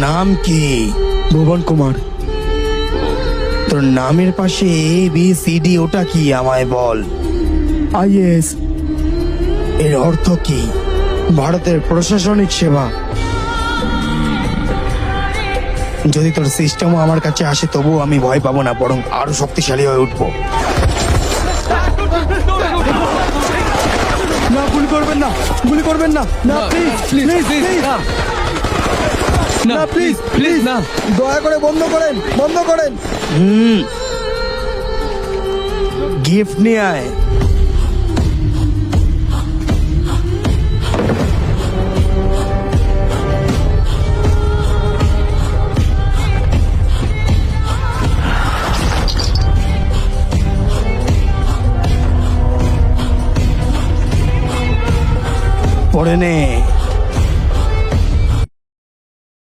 নাম কি? ভুবন কুমার। তোর নামের পাশে ABCD ওটা কি আমায় বল। IAS। এর অর্থ কি? ভারতের প্রশাসনিক সেবা। যদি তোর সিস্টেমও আমার কাছে আসে তবুও আমি ভয় পাবো না, বরং আরো শক্তিশালী হয়ে উঠবো। না, গুলি করবেন না, গুলি করবেন না, না প্লিজ প্লিজ প্লিজ না, প্লিজ প্লিজ না, দয়া করে বন্ধ করেন, বন্ধ করেন। গিফট নিয়ে আয়। পড়ে নে।